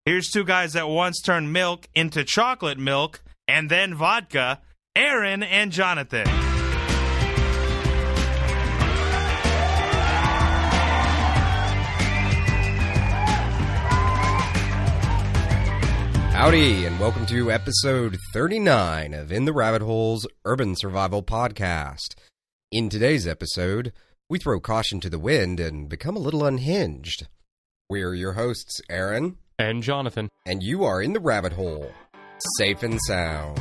Here's two guys that once turned milk into chocolate milk and then vodka, Aaron and Jonathan. Howdy, and welcome to episode 39 of In the Rabbit Hole's Urban Survival Podcast. In today's episode, we throw caution to the wind and become a little unhinged. We're your hosts, Aaron and Jonathan, and you are in the rabbit hole, safe and sound.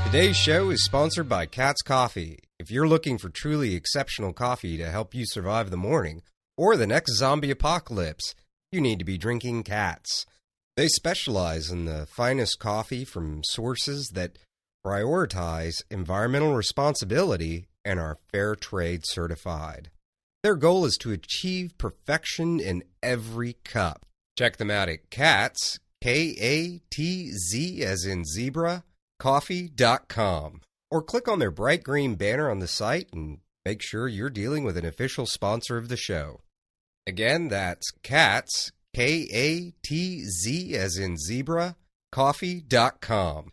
Today's show is sponsored by Cat's Coffee. If you're looking for truly exceptional coffee to help you survive the morning or the next zombie apocalypse, you need to be drinking Cat's. They specialize in the finest coffee from sources that prioritize environmental responsibility and are fair trade certified. Their goal is to achieve perfection in every cup. Check them out at Cat's, K-A-T-Z as in zebra, coffee.com, or click on their bright green banner on the site and make sure you're dealing with an official sponsor of the show. Again, that's Cat's, K-A-T-Z as in zebra, coffee.com.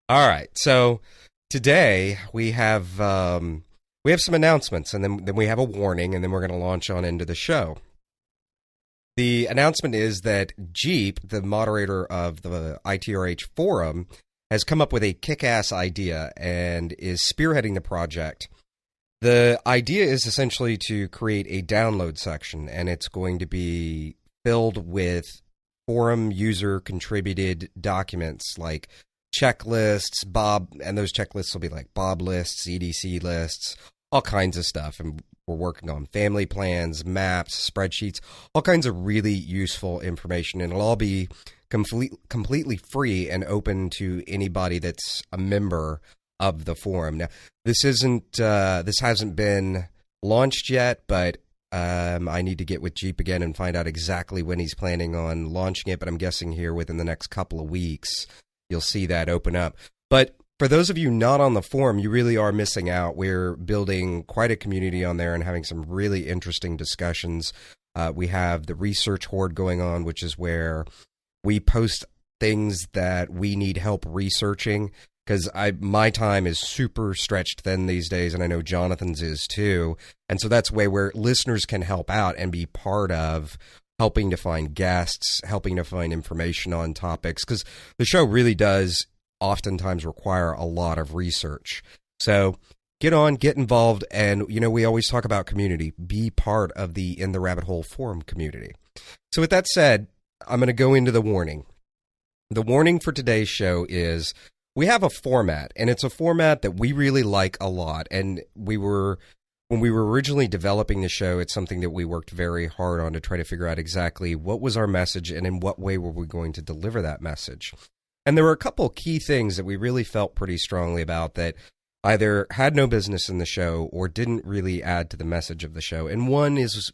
All right, so today we have some announcements, and then we have a warning, and then we're going to launch on into the show. The announcement is that Jeep, the moderator of the ITRH forum, has come up with a kick-ass idea and is spearheading the project. The idea is essentially to create a download section, and it's going to be filled with forum user-contributed documents like checklists, and those checklists will be like Bob lists, EDC lists, all kinds of stuff. And we're working on family plans, maps, spreadsheets, all kinds of really useful information, and it'll all be completely free and open to anybody that's a member of the forum. Now, this hasn't been launched yet, but I need to get with Jeep again and find out exactly when he's planning on launching it. But I'm guessing here within the next couple of weeks, you'll see that open up. But for those of you not on the forum, you really are missing out. We're building quite a community on there and having some really interesting discussions. We have the research horde going on, which is where we post things that we need help researching, because my time is super stretched thin these days, and I know Jonathan's is too. And so that's a way where listeners can help out and be part of helping to find guests, helping to find information on topics, because the show really does oftentimes require a lot of research. So get involved, and we always talk about community. Be part of the In the Rabbit Hole forum community. So with that said, I'm going to go into the warning. The warning for today's show is we have a format, and it's a format that we really like a lot. And when we were originally developing the show, it's something that we worked very hard on to try to figure out exactly what was our message and in what way were we going to deliver that message. And there were a couple key things that we really felt pretty strongly about that either had no business in the show or didn't really add to the message of the show. And one is,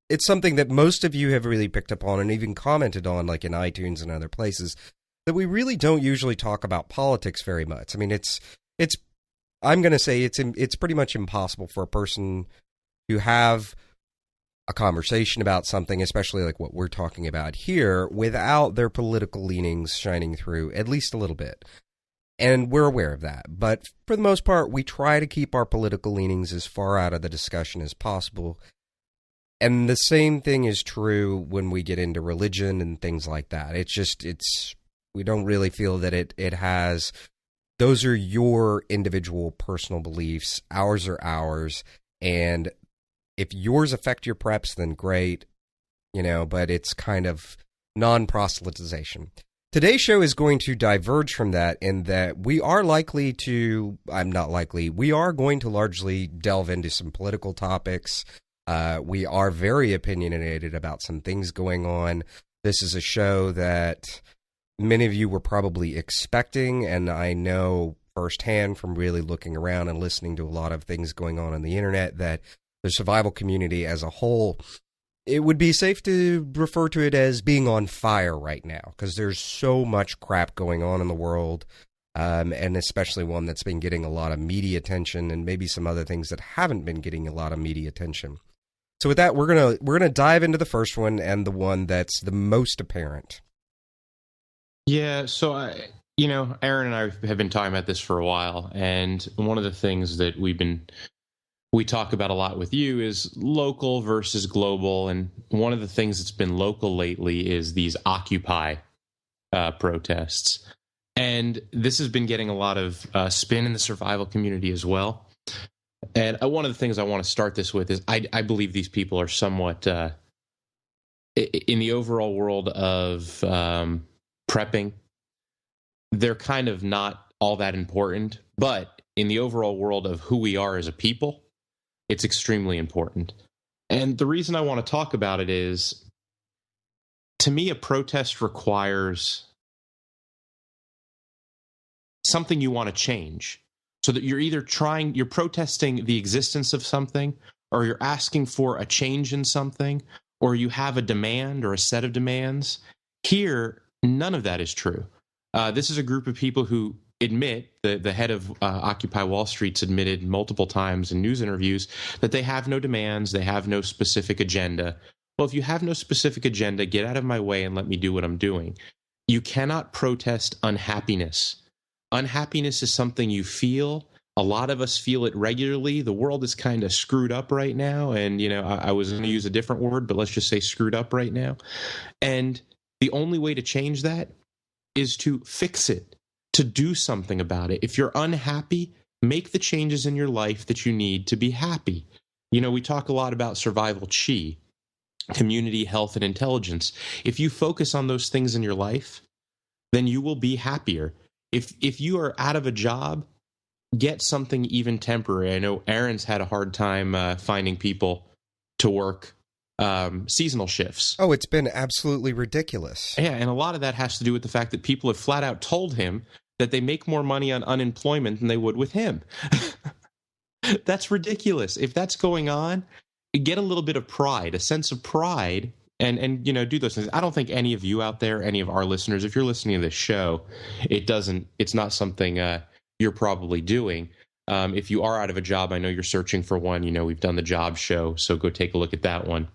it's something that most of you have really picked up on and even commented on, like in iTunes and other places, that we really don't usually talk about politics very much. I mean, I'm going to say it's pretty much impossible for a person to have a conversation about something, especially like what we're talking about here, without their political leanings shining through at least a little bit. And we're aware of that. But for the most part, we try to keep our political leanings as far out of the discussion as possible. And the same thing is true when we get into religion and things like that. We don't really feel that it has, those are your individual personal beliefs. Ours are ours. And if yours affect your preps, then great, but it's kind of non-proselytization. Today's show is going to diverge from that in that we are going to largely delve into some political topics. We are very opinionated about some things going on. This is a show that many of you were probably expecting, and I know firsthand from really looking around and listening to a lot of things going on the internet that the survival community as a whole, it would be safe to refer to it as being on fire right now because there's so much crap going on in the world. and especially one that's been getting a lot of media attention, and maybe some other things that haven't been getting a lot of media attention. So with that, we're gonna dive into the first one and the one that's the most apparent. Yeah, so Aaron and I have been talking about this for a while, and one of the things that we talk about a lot with you is local versus global, and one of the things that's been local lately is these Occupy protests, and this has been getting a lot of spin in the survival community as well. And one of the things I want to start this with is I believe these people are somewhat in the overall world of prepping, they're kind of not all that important, but in the overall world of who we are as a people, it's extremely important. And the reason I want to talk about it is, to me, a protest requires something you want to change. So that you're protesting the existence of something, or you're asking for a change in something, or you have a demand or a set of demands. Here, none of that is true. This is a group of people who admit, the head of Occupy Wall Street's admitted multiple times in news interviews that they have no demands, they have no specific agenda. Well, if you have no specific agenda, get out of my way and let me do what I'm doing. You cannot protest unhappiness. Unhappiness is something you feel. A lot of us feel it regularly. The world is kind of screwed up right now. And, I was going to use a different word, but let's just say screwed up right now. And the only way to change that is to fix it, to do something about it. If you're unhappy, make the changes in your life that you need to be happy. We talk a lot about survival chi, community, health, and intelligence. If you focus on those things in your life, then you will be happier. If you are out of a job, get something even temporary. I know Aaron's had a hard time finding people to work seasonal shifts. Oh, it's been absolutely ridiculous. Yeah, and a lot of that has to do with the fact that people have flat out told him that they make more money on unemployment than they would with him. That's ridiculous. If that's going on, get a little bit of pride, a sense of pride, and do those things. I don't think any of you out there, any of our listeners, if you're listening to this show, it's not something you're probably doing. If you are out of a job, I know you're searching for one. We've done the job show, so go take a look at that one.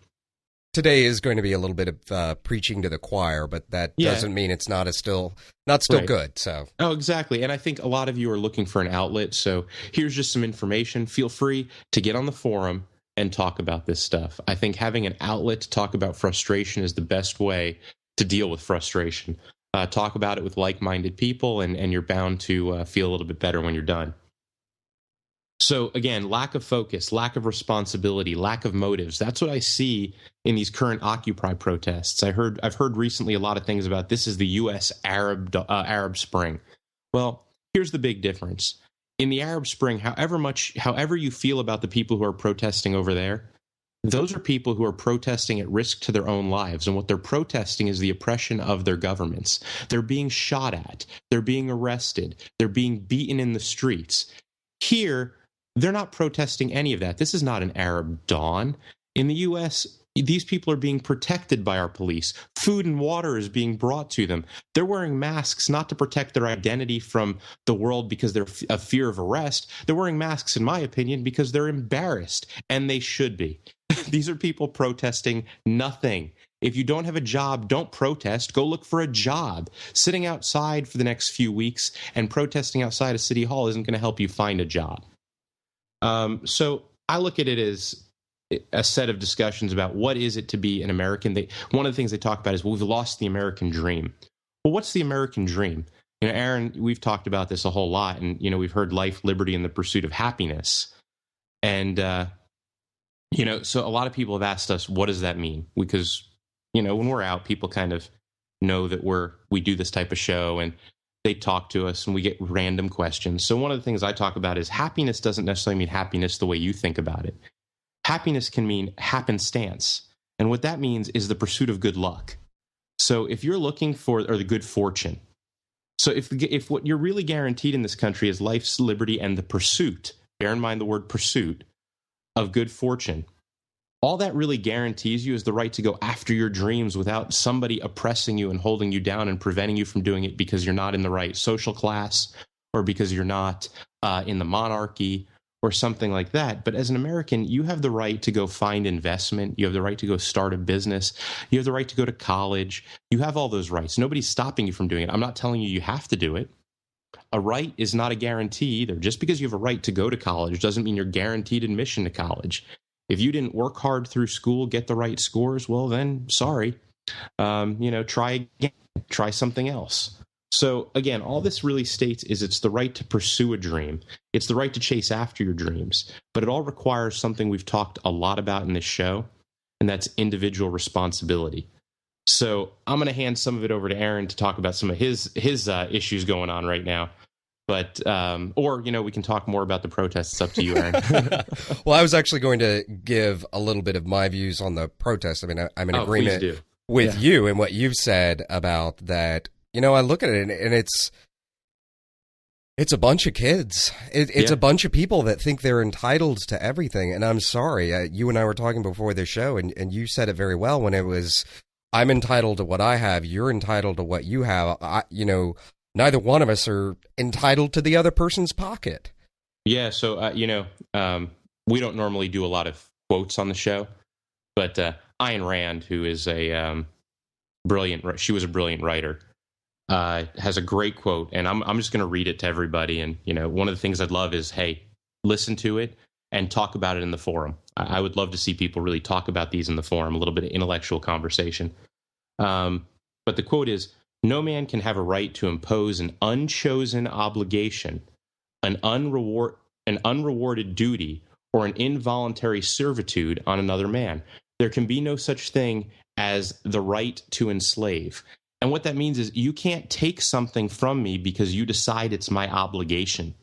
Today is going to be a little bit of preaching to the choir, but that doesn't mean it's not still right. Good. So. Oh, exactly. And I think a lot of you are looking for an outlet. So here's just some information. Feel free to get on the forum and talk about this stuff. I think having an outlet to talk about frustration is the best way to deal with frustration. Talk about it with like-minded people, and you're bound to feel a little bit better when you're done. So again, lack of focus, lack of responsibility, lack of motives. That's what I see in these current Occupy protests. I've heard recently a lot of things about this is the U.S. Arab Spring. Well, here's the big difference. In the Arab Spring, however you feel about the people who are protesting over there, those are people who are protesting at risk to their own lives. And what they're protesting is the oppression of their governments. They're being shot at. They're being arrested. They're being beaten in the streets. Here, they're not protesting any of that. This is not an Arab dawn. In the U.S., these people are being protected by our police. Food and water is being brought to them. They're wearing masks not to protect their identity from the world because they're a fear of arrest. They're wearing masks, in my opinion, because they're embarrassed, and they should be. These are people protesting nothing. If you don't have a job, don't protest. Go look for a job. Sitting outside for the next few weeks and protesting outside of City Hall isn't going to help you find a job. So I look at it as a set of discussions about what is it to be an American. One of the things they talk about is, well, we've lost the American dream. Well, what's the American dream? Aaron, we've talked about this a whole lot, and, we've heard life, liberty, and the pursuit of happiness. And, so a lot of people have asked us, what does that mean? Because, when we're out, people kind of know that we do this type of show, and they talk to us and we get random questions. So one of the things I talk about is happiness doesn't necessarily mean happiness the way you think about it. Happiness can mean happenstance. And what that means is the pursuit of good luck. So if you're looking for, or the good fortune. So if what you're really guaranteed in this country is life's liberty and the pursuit, bear in mind the word pursuit, of good fortune, all that really guarantees you is the right to go after your dreams without somebody oppressing you and holding you down and preventing you from doing it because you're not in the right social class or because you're not in the monarchy or something like that. But as an American, you have the right to go find investment. You have the right to go start a business. You have the right to go to college. You have all those rights. Nobody's stopping you from doing it. I'm not telling you you have to do it. A right is not a guarantee either. Just because you have a right to go to college doesn't mean you're guaranteed admission to college. If you didn't work hard through school, get the right scores, well, then sorry. Try again, try something else. So again, all this really states is it's the right to pursue a dream. It's the right to chase after your dreams. But it all requires something we've talked a lot about in this show, and that's individual responsibility. So I'm going to hand some of it over to Aaron to talk about some of his issues going on right now. But, we can talk more about the protests. It's up to you, Aaron. Well, I was actually going to give a little bit of my views on the protests. I mean, I'm in agreement with you and what you've said about that. I look at it and it's a bunch of kids. It's a bunch of people that think they're entitled to everything. And I'm sorry, you and I were talking before the show, and you said it very well when it was, I'm entitled to what I have. You're entitled to what you have. Neither one of us are entitled to the other person's pocket. Yeah, so, we don't normally do a lot of quotes on the show, but Ayn Rand, who is a brilliant writer, has a great quote, and I'm just going to read it to everybody. And, one of the things I'd love is, hey, listen to it and talk about it in the forum. I would love to see people really talk about these in the forum, a little bit of intellectual conversation. But the quote is, "No man can have a right to impose an unchosen obligation, an unrewarded duty, or an involuntary servitude on another man. There can be no such thing as the right to enslave." And what that means is you can't take something from me because you decide it's my obligation.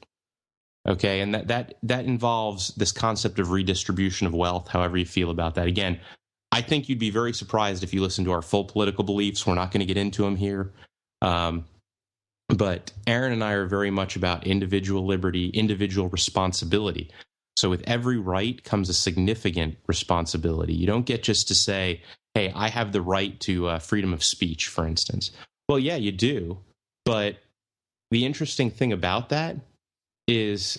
Okay, and that involves this concept of redistribution of wealth, however you feel about that. Again, I think you'd be very surprised if you listen to our full political beliefs. We're not going to get into them here. But Aaron and I are very much about individual liberty, individual responsibility. So with every right comes a significant responsibility. You don't get just to say, hey, I have the right to freedom of speech, for instance. Well, yeah, you do. But the interesting thing about that is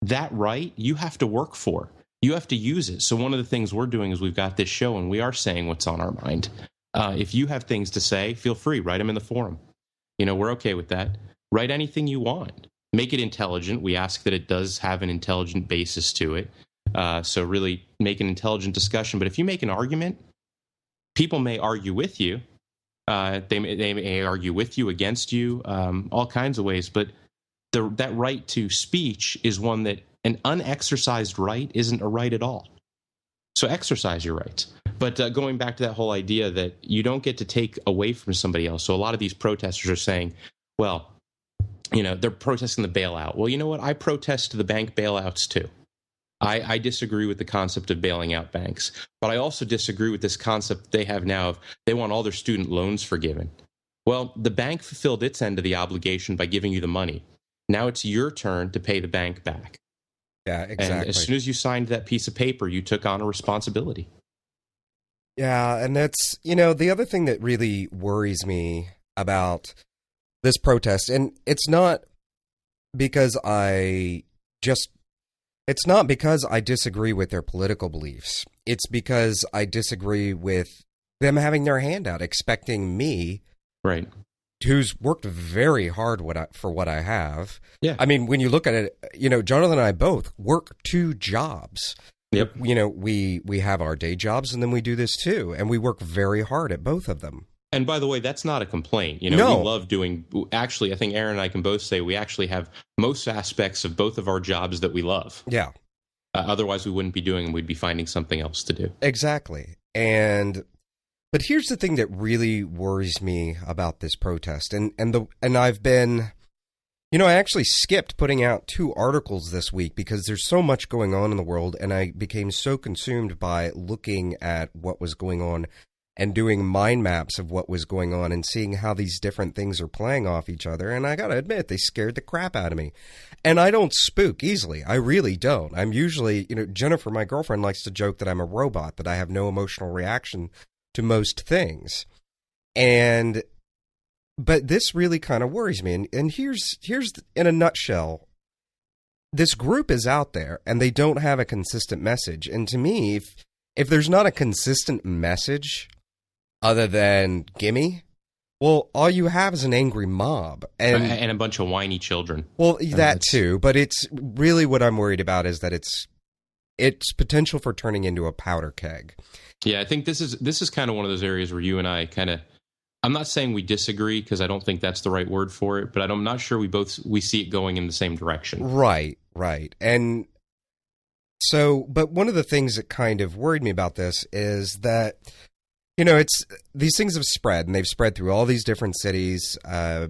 that right you have to work for. You have to use it. So one of the things we're doing is we've got this show and we are saying what's on our mind. If you have things to say, feel free, write them in the forum. We're okay with that. Write anything you want. Make it intelligent. We ask that it does have an intelligent basis to it. So really make an intelligent discussion. But if you make an argument, people may argue with you. They may argue with you, against you, all kinds of ways. But that right to speech is one that an unexercised right isn't a right at all. So exercise your rights. But going back to that whole idea that you don't get to take away from somebody else. So a lot of these protesters are saying, well, they're protesting the bailout. Well, you know what? I protest the bank bailouts too. I disagree with the concept of bailing out banks. But I also disagree with this concept they have now of they want all their student loans forgiven. Well, the bank fulfilled its end of the obligation by giving you the money. Now it's your turn to pay the bank back. Yeah, exactly. And as soon as you signed that piece of paper, you took on a responsibility. Yeah, and that's, the other thing that really worries me about this protest, and it's not because I disagree with their political beliefs. It's because I disagree with them having their hand out, expecting me, right, who's worked very hard for what I have. Yeah. I mean, when you look at it, Jonathan and I both work 2 jobs. Yep. We have our day jobs and then we do this too. And we work very hard at both of them. And by the way, that's not a complaint. No. We love doing, actually, I think Aaron and I can both say we actually have most aspects of both of our jobs that we love. Yeah. Otherwise, we wouldn't be doing them. We'd be finding something else to do. Exactly. But here's the thing that really worries me about this protest. And I've been, I actually skipped putting out 2 articles this week because there's so much going on in the world. And I became so consumed by looking at what was going on and doing mind maps of what was going on and seeing how these different things are playing off each other. And I got to admit, they scared the crap out of me. And I don't spook easily. I really don't. I'm usually, Jennifer, my girlfriend, likes to joke that I'm a robot, that I have no emotional reaction to most things. But this really kind of worries me. And here's in a nutshell, this group is out there and they don't have a consistent message. And to me, if there's not a consistent message other than gimme, well, all you have is an angry mob. And a bunch of whiny children. Well, that too. But it's really what I'm worried about is that it's potential for turning into a powder keg. Yeah, I think this is kind of one of those areas where you and I kind of, I'm not saying we disagree because I don't think that's the right word for it, but I'm not sure we see it going in the same direction. Right. And so, but one of the things that kind of worried me about this is that, these things have spread, and they've spread through all these different cities.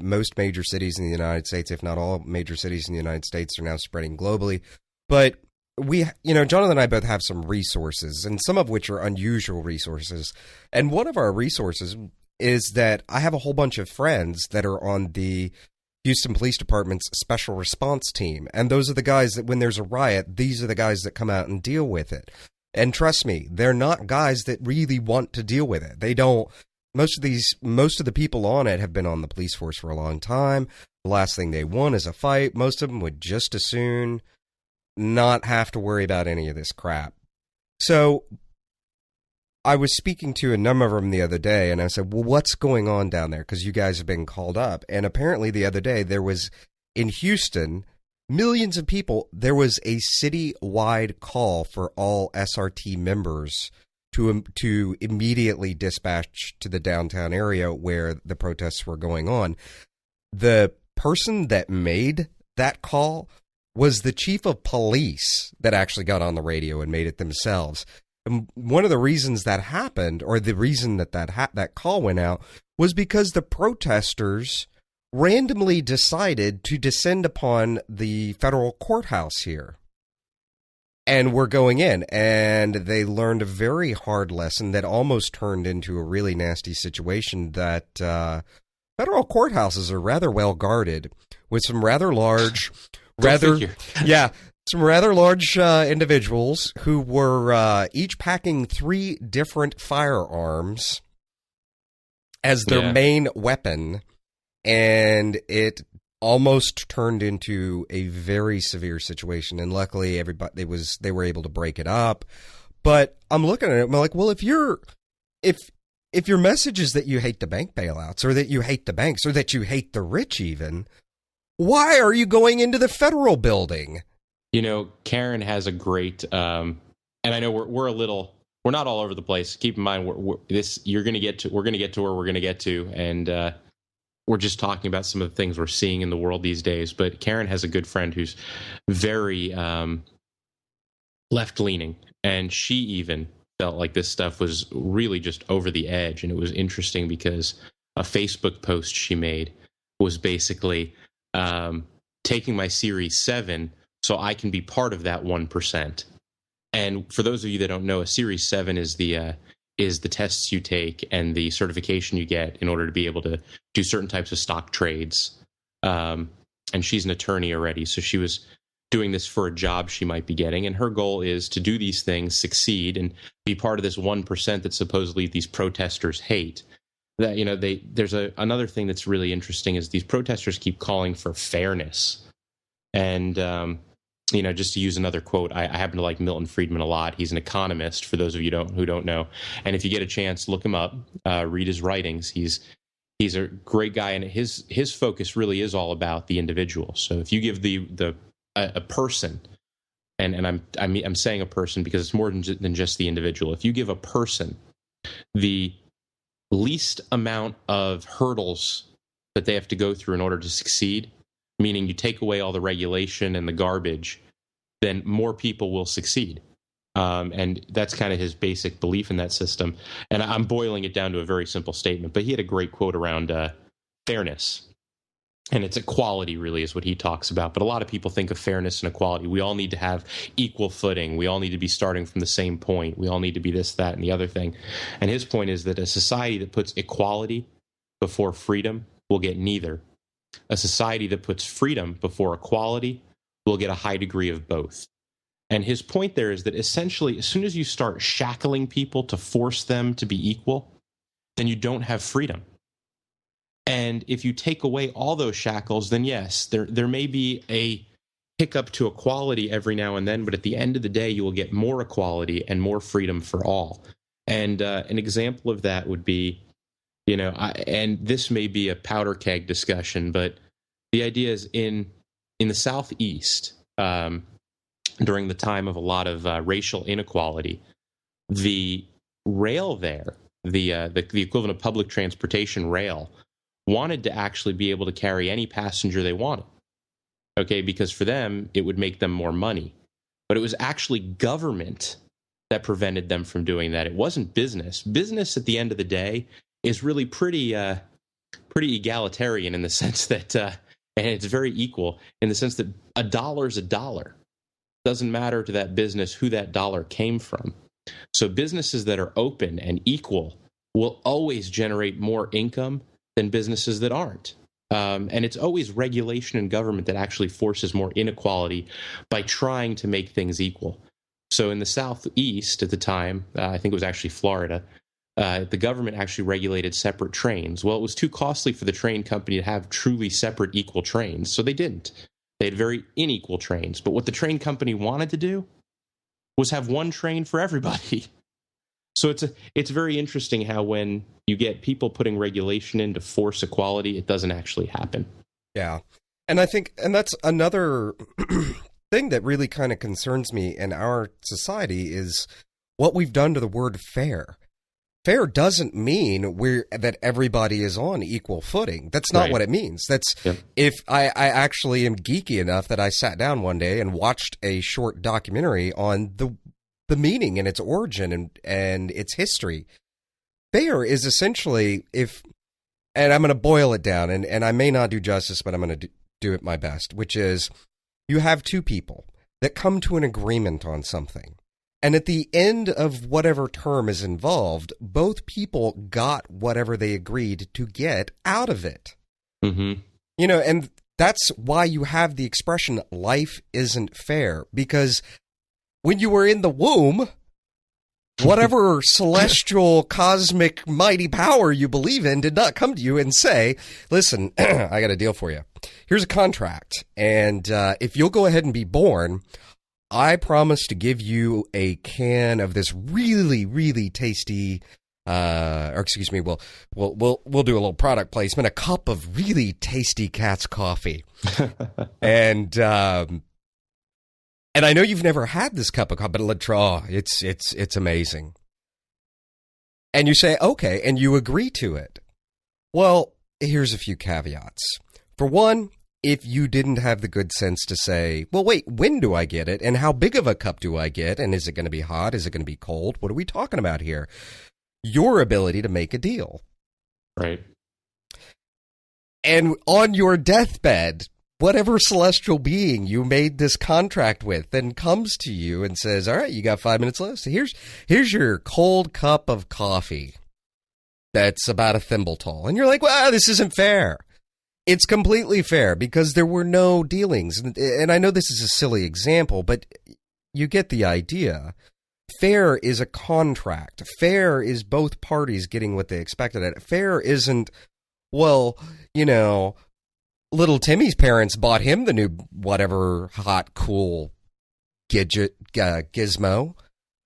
Most major cities in the United States, if not all major cities in the United States, are now spreading globally. But Jonathan and I both have some resources, and some of which are unusual resources. And one of our resources is that I have a whole bunch of friends that are on the Houston Police Department's special response team. And those are the guys that when there's a riot, these are the guys that come out and deal with it. And trust me, they're not guys that really want to deal with it. They don't. Most of the people on it have been on the police force for a long time. The last thing they want is a fight. Most of them would just as soon not have to worry about any of this crap. So I was speaking to a number of them the other day, and I said, well, what's going on down there? Because you guys have been called up. And apparently the other day there was, in Houston, millions of people, there was a city-wide call for all SRT members to immediately dispatch to the downtown area where the protests were going on. The person that made that call was the chief of police that actually got on the radio and made it themselves. And one of the reasons that happened, or the reason that call went out, was because the protesters randomly decided to descend upon the federal courthouse here. And were going in, and they learned a very hard lesson that almost turned into a really nasty situation, that federal courthouses are rather well guarded with some rather large, some rather large individuals who were each packing 3 different firearms as their main weapon, and it almost turned into a very severe situation. And luckily, they were able to break it up. But I'm looking at it, I'm like, well, if your message is that you hate the bank bailouts, or that you hate the banks, or that you hate the rich even, why are you going into the federal building? Karen has a great, and I know we're not all over the place. Keep in mind, we're going to get to where we're going to get to, and we're just talking about some of the things we're seeing in the world these days. But Karen has a good friend who's very left-leaning, and she even felt like this stuff was really just over the edge. And it was interesting because a Facebook post she made was basically taking my Series 7 so I can be part of that 1%. And for those of you that don't know, a Series 7 is the tests you take and the certification you get in order to be able to do certain types of stock trades. And she's an attorney already, so she was doing this for a job she might be getting. And her goal is to do these things, succeed, and be part of this 1% that supposedly these protesters hate. That, there's another thing that's really interesting is these protesters keep calling for fairness. And, just to use another quote, I happen to like Milton Friedman a lot. He's an economist, for those of you who don't know. And if you get a chance, look him up, read his writings. He's a great guy, and his focus really is all about the individual. So if you give a person, and I'm saying a person because it's more than just the individual. If you give a person the least amount of hurdles that they have to go through in order to succeed, meaning you take away all the regulation and the garbage, then more people will succeed. And that's kind of his basic belief in that system. And I'm boiling it down to a very simple statement, but he had a great quote around fairness. And it's equality, really, is what he talks about. But a lot of people think of fairness and equality. We all need to have equal footing. We all need to be starting from the same point. We all need to be this, that, and the other thing. And his point is that a society that puts equality before freedom will get neither. A society that puts freedom before equality will get a high degree of both. And his point there is that essentially, as soon as you start shackling people to force them to be equal, then you don't have freedom. And if you take away all those shackles, then yes, there may be a hiccup to equality every now and then, but at the end of the day, you will get more equality and more freedom for all. And an example of that would be, and this may be a powder keg discussion, but the idea is in the Southeast, during the time of a lot of racial inequality, the rail there, the equivalent of public transportation rail, wanted to actually be able to carry any passenger they wanted, okay, because for them, it would make them more money. But it was actually government that prevented them from doing that. It wasn't business. Business, at the end of the day, is really pretty egalitarian in the sense that, and it's very equal in the sense that a dollar is a dollar. Doesn't matter to that business who that dollar came from. So businesses that are open and equal will always generate more income than businesses that aren't. And it's always regulation and government that actually forces more inequality by trying to make things equal. So in the Southeast at the time, I think it was actually Florida, the government actually regulated separate trains. Well, it was too costly for the train company to have truly separate equal trains, so they didn't. They had very unequal trains. But what the train company wanted to do was have one train for everybody. So it's very interesting how when you get people putting regulation in to force equality, it doesn't actually happen. Yeah. And I think, and that's another thing that really kind of concerns me in our society is what we've done to the word fair. Fair doesn't mean that everybody is on equal footing. That's not what it means. That's if I actually am geeky enough that I sat down one day and watched a short documentary on the meaning and its origin and its history. Fair is essentially and I'm going to boil it down, and I may not do justice, but I'm going to do it my best, which is you have two people that come to an agreement on something. And at the end of whatever term is involved, both people got whatever they agreed to get out of it. Mm-hmm. And that's why you have the expression, life isn't fair, because when you were in the womb, whatever celestial, cosmic, mighty power you believe in did not come to you and say, listen, I got a deal for you. Here's a contract. And if you'll go ahead and be born, I promise to give you a can of this really, really tasty, we'll do a little product placement, a cup of really tasty Cat's coffee. And I know you've never had this cup of coffee, but it's amazing. And you say, okay, and you agree to it. Well, here's a few caveats. For one, if you didn't have the good sense to say, well, wait, when do I get it? And how big of a cup do I get? And is it going to be hot? Is it going to be cold? What are we talking about here? Your ability to make a deal. Right. And on your deathbed, whatever celestial being you made this contract with then comes to you and says, all right, you got 5 minutes left. So here's your cold cup of coffee that's about a thimble tall. And you're like, well, this isn't fair. It's completely fair because there were no dealings. And I know this is a silly example, but you get the idea. Fair is a contract. Fair is both parties getting what they expected. Fair isn't, well, little Timmy's parents bought him the new whatever hot, cool gizmo.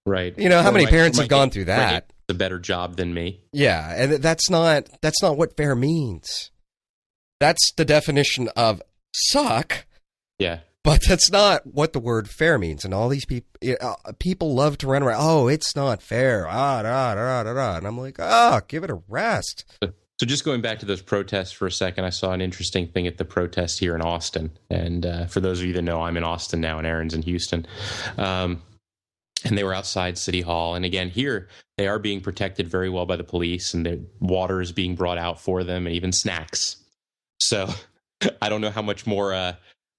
Right. How many parents have gone through that? A better job than me. Yeah, and that's not what fair means. That's the definition of suck. Yeah. But that's not what the word fair means. And all these people love to run around, oh, it's not fair. And I'm like, give it a rest. So just going back to those protests for a second, I saw an interesting thing at the protest here in Austin. And for those of you that know, I'm in Austin now and Aaron's in Houston. And they were outside City Hall. And again, here they are being protected very well by the police, and the water is being brought out for them and even snacks. So I don't know how much more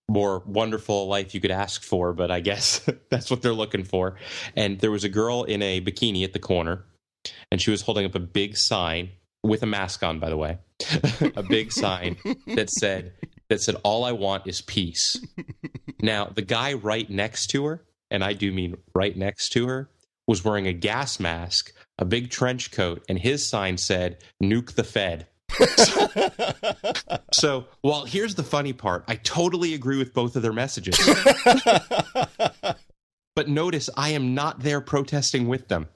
wonderful life you could ask for, but I guess that's what they're looking for. And there was a girl in a bikini at the corner, and she was holding up a big sign with a mask on, by the way, a big sign that said, all I want is peace. Now, the guy right next to her, and I do mean right next to her, was wearing a gas mask, a big trench coat, and his sign said, nuke the Fed. So, well, here's the funny part. I totally agree with both of their messages. But notice I am not there protesting with them.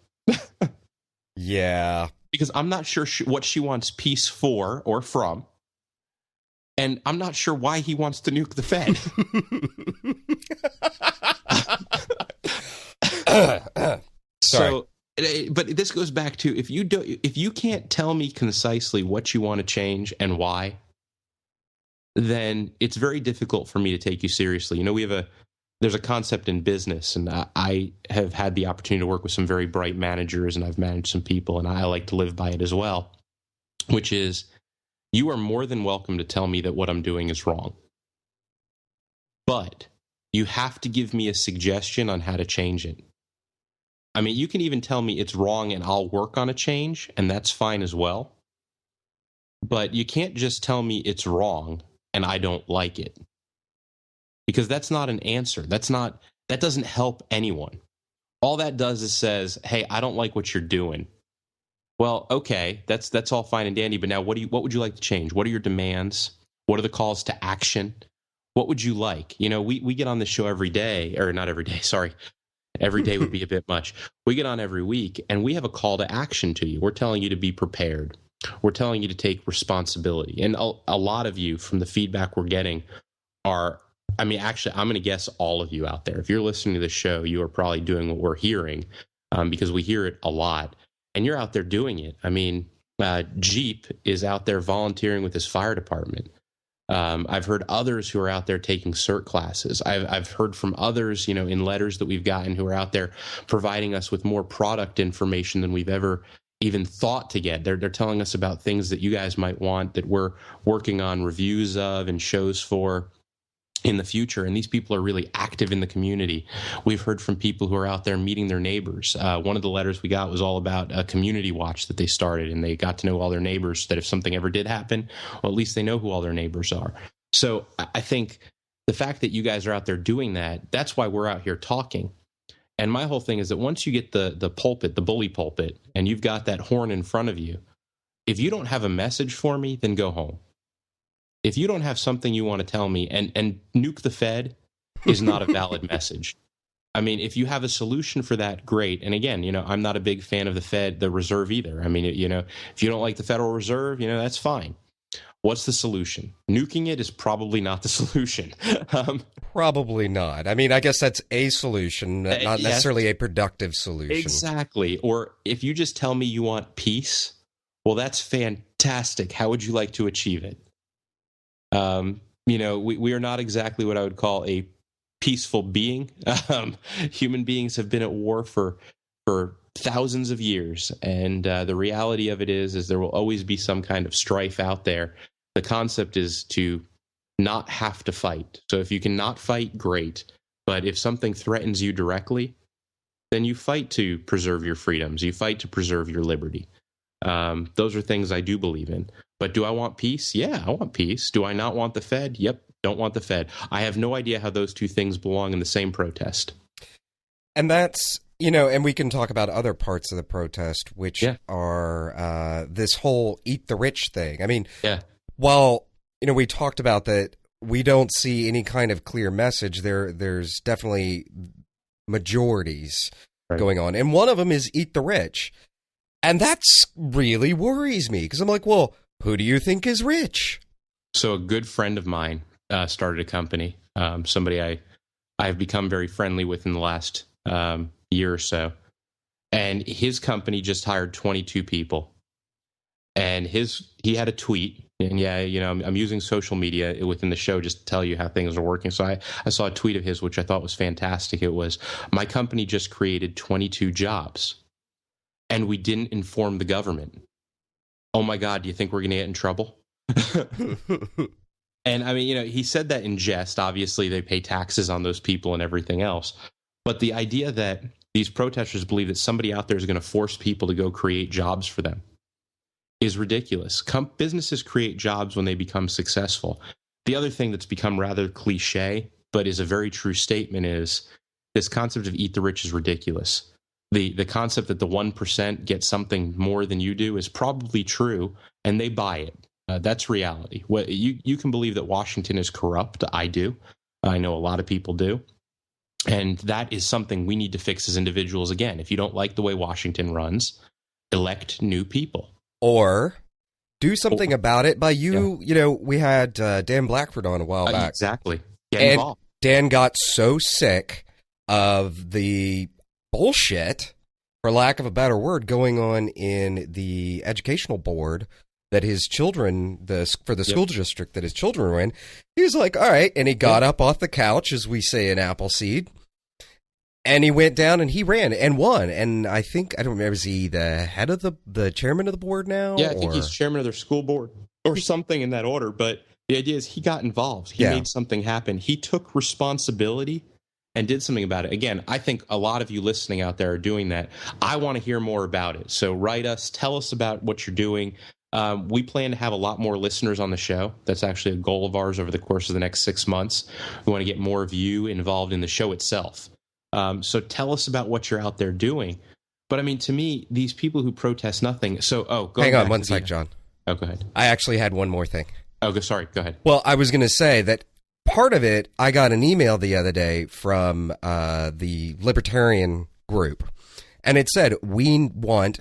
Yeah. Because I'm not sure what she wants peace for or from. And I'm not sure why he wants to nuke the Fed. So, but this goes back to if you can't tell me concisely what you want to change and why, then it's very difficult for me to take you seriously. You know, there's a concept in business, and I have had the opportunity to work with some very bright managers, and I've managed some people, and I like to live by it as well, which is you are more than welcome to tell me that what I'm doing is wrong. But you have to give me a suggestion on how to change it. I mean, you can even tell me it's wrong and I'll work on a change, and that's fine as well. But you can't just tell me it's wrong and I don't like it. Because that's not an answer. That doesn't help anyone. All that does is says, hey, I don't like what you're doing. Well, okay, that's all fine and dandy, but now what would you like to change? What are your demands? What are the calls to action? What would you like? You know, we get on the show every day, or not every day, sorry. Every day would be a bit much. We get on every week, and we have a call to action to you. We're telling you to be prepared. We're telling you to take responsibility. And a lot of you, from the feedback we're getting, actually, I'm going to guess all of you out there. If you're listening to the show, you are probably doing what we're hearing, because we hear it a lot. And you're out there doing it. I mean, Jeep is out there volunteering with his fire department. I've heard others who are out there taking CERT classes. I've heard from others, in letters that we've gotten, who are out there providing us with more product information than we've ever even thought to get. They're telling us about things that you guys might want, that we're working on reviews of and shows for in the future. And these people are really active in the community. We've heard from people who are out there meeting their neighbors. One of the letters we got was all about a community watch that they started, and they got to know all their neighbors, that if something ever did happen, well, at least they know who all their neighbors are. So I think the fact that you guys are out there doing that, that's why we're out here talking. And my whole thing is that once you get the pulpit, the bully pulpit, and you've got that horn in front of you, if you don't have a message for me, then go home. If you don't have something you want to tell me, and nuke the Fed is not a valid message. I mean, if you have a solution for that, great. And again, I'm not a big fan of the Fed, the Reserve either. I mean, if you don't like the Federal Reserve, that's fine. What's the solution? Nuking it is probably not the solution. Probably not. I mean, I guess that's a solution, not necessarily a productive solution. Exactly. Or if you just tell me you want peace, well, that's fantastic. How would you like to achieve it? We are not exactly what I would call a peaceful being. Human beings have been at war for thousands of years, and the reality of it is there will always be some kind of strife out there. The concept is to not have to fight. So if you cannot fight, great. But if something threatens you directly, then you fight to preserve your freedoms. You fight to preserve your liberty. Those are things I do believe in. But do I want peace? Yeah, I want peace. Do I not want the Fed? Yep, don't want the Fed. I have no idea how those two things belong in the same protest. And that's, and we can talk about other parts of the protest, which are this whole eat the rich thing. I mean, while, we talked about that, we don't see any kind of clear message. There's definitely majorities going on. And one of them is eat the rich. And that's really worries me, because I'm like, well, who do you think is rich? So a good friend of mine started a company, somebody I've become very friendly with in the last year or so. And his company just hired 22 people. And he had a tweet. And I'm using social media within the show just to tell you how things are working. So I saw a tweet of his, which I thought was fantastic. It was, my company just created 22 jobs, and we didn't inform the government. Oh my God, do you think we're going to get in trouble? And I mean, he said that in jest. Obviously, they pay taxes on those people and everything else. But the idea that these protesters believe that somebody out there is going to force people to go create jobs for them is ridiculous. Businesses create jobs when they become successful. The other thing that's become rather cliche, but is a very true statement, is this concept of eat the rich is ridiculous. The concept that the 1% get something more than you do is probably true, and they buy it. That's reality. You can believe that Washington is corrupt. I do. I know a lot of people do. And that is something we need to fix as individuals. Again, if you don't like the way Washington runs, elect new people. Or do something about it by we had Dan Blackford on a while back. Exactly. Get and involved. Dan got so sick of the bullshit, for lack of a better word, going on in the educational board that his children, for the school district that his children were in. He was like, all right. And he got up off the couch, as we say in Appleseed, and he went down and he ran and won. And I don't remember, is he the head of the chairman of the board now? Yeah, I think he's chairman of their school board or something in that order. But the idea is he got involved. He made something happen. He took responsibility and did something about it. Again, I think a lot of you listening out there are doing that. I want to hear more about it. So write us, tell us about what you're doing. We plan to have a lot more listeners on the show. That's actually a goal of ours over the course of the next 6 months. We want to get more of you involved in the show itself. So tell us about what you're out there doing. But I mean, to me, these people who protest nothing. So, hang on one sec, John. Oh, go ahead. I actually had one more thing. Oh, sorry. Go ahead. Well, I was going to say that part of it, I got an email the other day from the Libertarian group, and it said, we want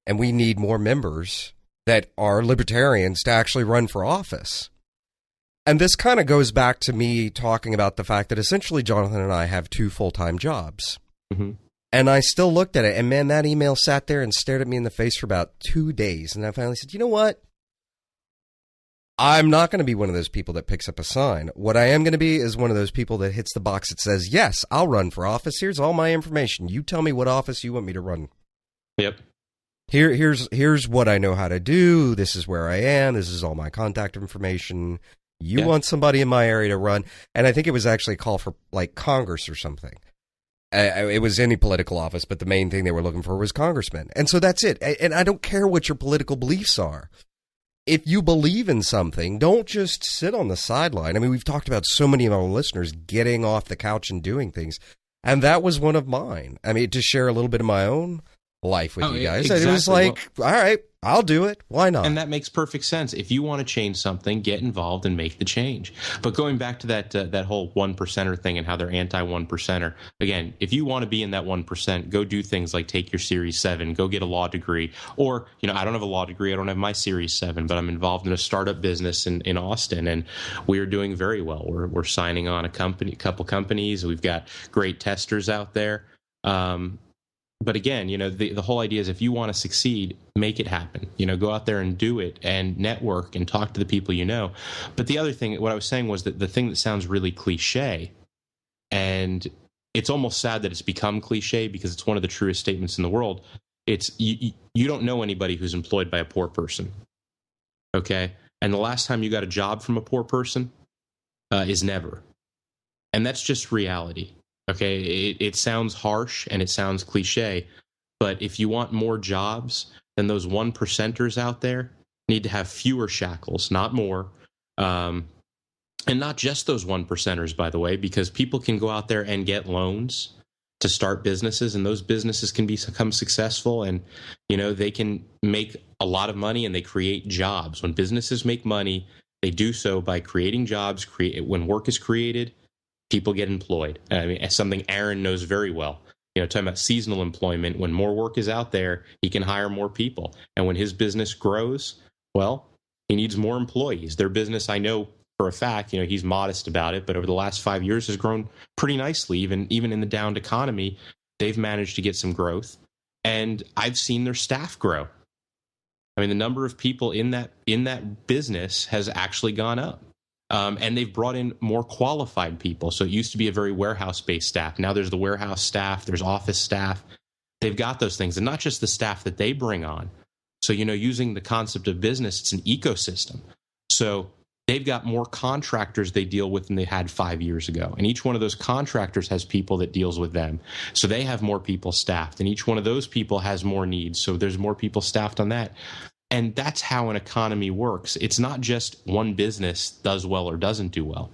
and we need more members that are libertarians to actually run for office. And this kind of goes back to me talking about the fact that essentially Jonathan and I have 2 full-time jobs. Mm-hmm. And I still looked at it, and man, that email sat there and stared at me in the face for about 2 days. And I finally said, you know what? I'm not going to be one of those people that picks up a sign. What I am going to be is one of those people that hits the box that says, yes, I'll run for office. Here's all my information. You tell me what office you want me to run. Yep. Here's what I know how to do. This is where I am. This is all my contact information. You want somebody in my area to run. And I think it was actually a call for like Congress or something. It was any political office, but the main thing they were looking for was congressmen. And so that's it. And I don't care what your political beliefs are. If you believe in something, don't just sit on the sideline. I mean, we've talked about so many of our listeners getting off the couch and doing things. And that was one of mine. I mean, to share a little bit of my own life with you guys. Exactly. It was like, all right, I'll do it. Why not? And that makes perfect sense. If you want to change something, get involved and make the change. But going back to that whole 1%er thing and how they're anti-1%er, again, if you want to be in that 1%, go do things like take your Series 7, go get a law degree. Or, I don't have a law degree. I don't have my Series 7, but I'm involved in a startup business in Austin, and we are doing very well. We're signing on a couple companies. We've got great testers out there. But again, the whole idea is if you want to succeed, make it happen. Go out there and do it and network and talk to the people you know. But the other thing, what I was saying was that the thing that sounds really cliche, and it's almost sad that it's become cliche because it's one of the truest statements in the world. It's you don't know anybody who's employed by a poor person. Okay? And the last time you got a job from a poor person is never. And that's just reality. Okay, it sounds harsh and it sounds cliche, but if you want more jobs, then those 1%ers out there need to have fewer shackles, not more. And not just those 1%ers, by the way, because people can go out there and get loans to start businesses, and those businesses can become successful, and they can make a lot of money and they create jobs. When businesses make money, they do so by creating jobs. When work is created, people get employed. I mean, something Aaron knows very well. Talking about seasonal employment, when more work is out there, he can hire more people. And when his business grows, well, he needs more employees. Their business, I know for a fact, he's modest about it, but over the last 5 years has grown pretty nicely. Even in the downed economy, they've managed to get some growth. And I've seen their staff grow. I mean, the number of people in that business has actually gone up. And they've brought in more qualified people. So it used to be a very warehouse-based staff. Now there's the warehouse staff, there's office staff. They've got those things, and not just the staff that they bring on. So, using the concept of business, it's an ecosystem. So they've got more contractors they deal with than they had 5 years ago. And each one of those contractors has people that deals with them. So they have more people staffed. And each one of those people has more needs. So there's more people staffed on that. And that's how an economy works. It's not just one business does well or doesn't do well.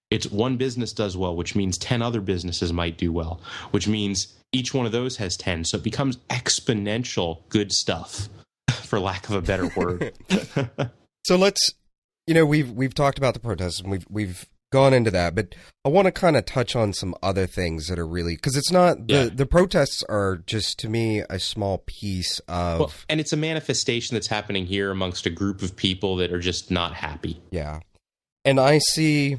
It's one business does well, which means 10 other businesses might do well, which means each one of those has 10. So it becomes exponential good stuff, for lack of a better word. So let's, we've talked about the protests and we've gone into that, but I want to kind of touch on some other things that are really, because it's not, the protests are just, to me, a small piece of... Well, and it's a manifestation that's happening here amongst a group of people that are just not happy. Yeah. And I see,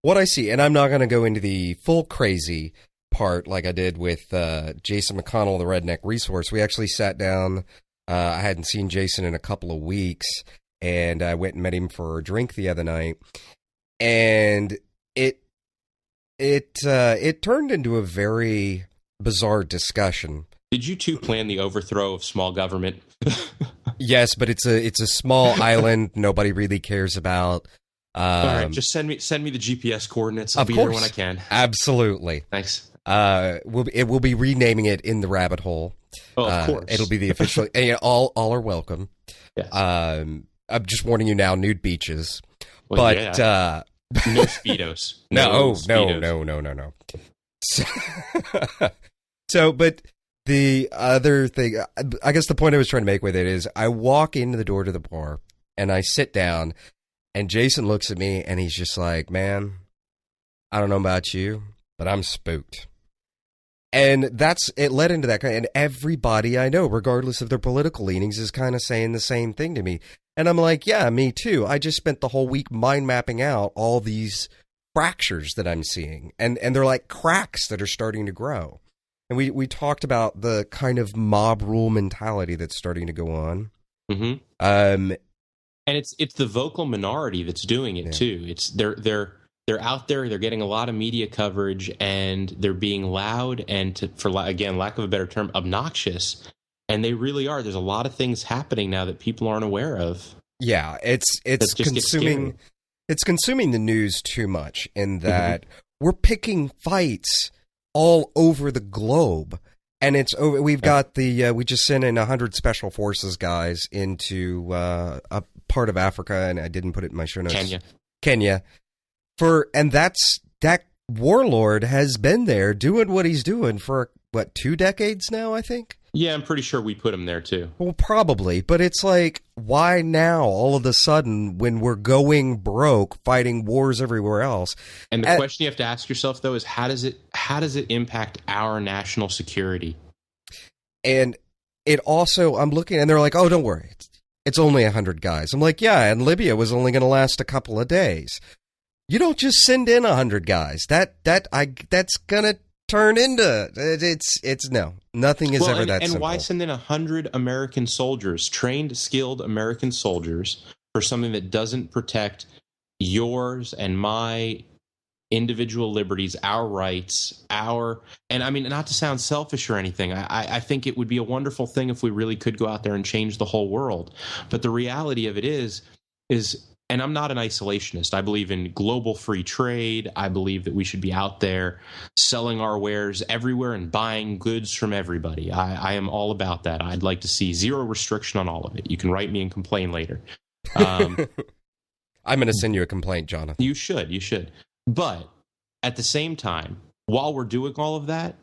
and I'm not going to go into the full crazy part like I did with Jason McConnell, the Redneck Resource. We actually sat down, I hadn't seen Jason in a couple of weeks, and I went and met him for a drink the other night. And it turned into a very bizarre discussion. Did you two plan the overthrow of small government? Yes, but it's a small island nobody really cares about. All right, just send me the GPS coordinates. I'll be course. there when I can. Absolutely. Thanks. We'll be renaming it In the Rabbit Hole. Oh, of course. It'll be the official. All are welcome. Yes. I'm just warning you now. Nude beaches. Well, But yeah. No Speedos. No. So, but the other thing, I guess the point I was trying to make with it is, I walk into the door to the bar and I sit down, and Jason looks at me and he's just like, "Man, I don't know about you, but I'm spooked." And it led into that kind, and everybody I know, regardless of their political leanings, is kind of saying the same thing to me. And I'm like, yeah, me too. I just spent the whole week mind mapping out all these fractures that I'm seeing. And they're like cracks that are starting to grow. And we talked about the kind of mob rule mentality that's starting to go on. Mm-hmm. And it's the vocal minority that's doing it too. It's they're out there, they're getting a lot of media coverage, and they're being loud and, again, lack of a better term, obnoxious. And they really are. There's a lot of things happening now that people aren't aware of. Yeah, it's consuming the news too much, in that we're picking fights all over the globe. And we've got we just sent in 100 special forces guys into a part of Africa, and I didn't put it in my show notes. Kenya. And that warlord has been there doing what he's doing for 2 decades now, I think. Yeah, I'm pretty sure we put him there too. Well, probably, but it's like, why now all of a sudden when we're going broke, fighting wars everywhere else? And the question you have to ask yourself though is, how does it impact our national security? And it also, I'm looking, and they're like, "Oh, don't worry, it's only 100 guys." I'm like, yeah, and Libya was only going to last a couple of days. You don't just send in 100 guys. That's gonna turn into it's no, nothing is ever that simple. And why send in 100 American soldiers, trained, skilled American soldiers, for something that doesn't protect yours and my individual liberties, our rights, and I mean, not to sound selfish or anything, I think it would be a wonderful thing if we really could go out there and change the whole world. But the reality of it is, and I'm not an isolationist. I believe in global free trade. I believe that we should be out there selling our wares everywhere and buying goods from everybody. I am all about that. I'd like to see zero restriction on all of it. You can write me and complain later. I'm going to send you a complaint, Jonathan. You should. But at the same time, while we're doing all of that,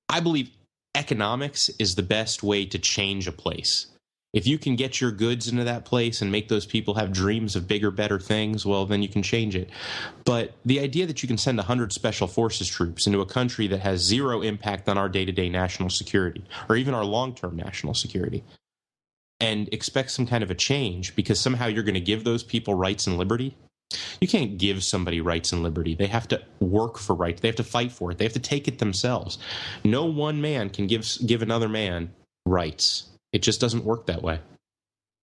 I believe economics is the best way to change a place. If you can get your goods into that place and make those people have dreams of bigger, better things, well, then you can change it. But the idea that you can send 100 special forces troops into a country that has zero impact on our day-to-day national security, or even our long-term national security, and expect some kind of a change because somehow you're going to give those people rights and liberty, you can't give somebody rights and liberty. They have to work for rights. They have to fight for it. They have to take it themselves. No one man can give another man rights. It just doesn't work that way.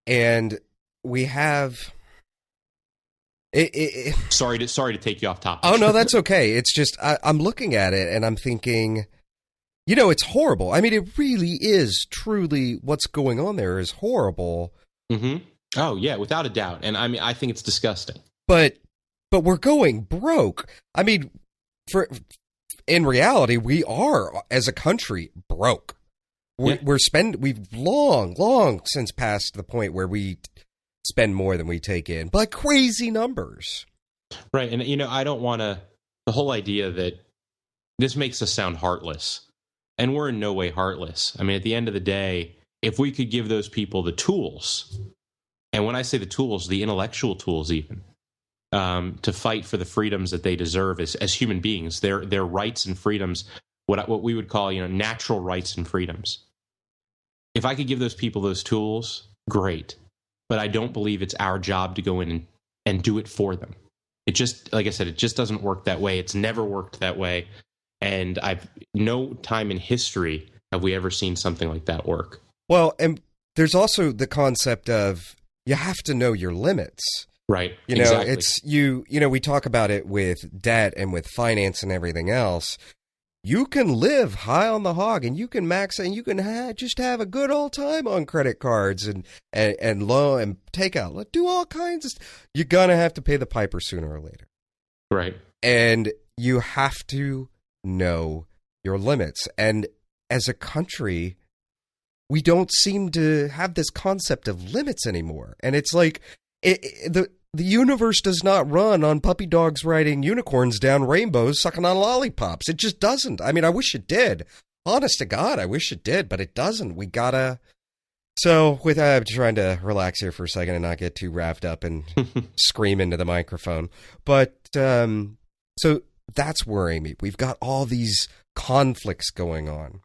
And we have... Sorry to take you off topic. Oh, no, that's okay. It's just, I'm looking at it and I'm thinking, it's horrible. I mean, it really is truly what's going on there is horrible. Mm-hmm. Oh, yeah, without a doubt. And I mean, I think it's disgusting. but we're going broke. I mean, in reality, we are, as a country, broke. We've long since passed the point where we spend more than we take in by crazy numbers. Right. And, I don't want to, the whole idea that this makes us sound heartless, and we're in no way heartless. I mean, at the end of the day, if we could give those people the tools, and when I say the tools, the intellectual tools even, to fight for the freedoms that they deserve as human beings, their rights and freedoms, what we would call, natural rights and freedoms. If I could give those people those tools, great. But I don't believe it's our job to go in and do it for them. It just, like I said, it just doesn't work that way. It's never worked that way. And no time in history have we ever seen something like that work. Well, and there's also the concept of you have to know your limits. Right. Exactly. It's we talk about it with debt and with finance and everything else. You can live high on the hog, and you can max, and you can just have a good old time on credit cards and loan and take out. Do all kinds of stuff. You're gonna have to pay the piper sooner or later. Right. And you have to know your limits. And as a country, we don't seem to have this concept of limits anymore. And it's like the universe does not run on puppy dogs riding unicorns down rainbows, sucking on lollipops. It just doesn't. I mean, I wish it did. Honest to God, I wish it did, but it doesn't. We gotta. So, I'm trying to relax here for a second and not get too wrapped up and scream into the microphone. But so that's worrying me. We've got all these conflicts going on.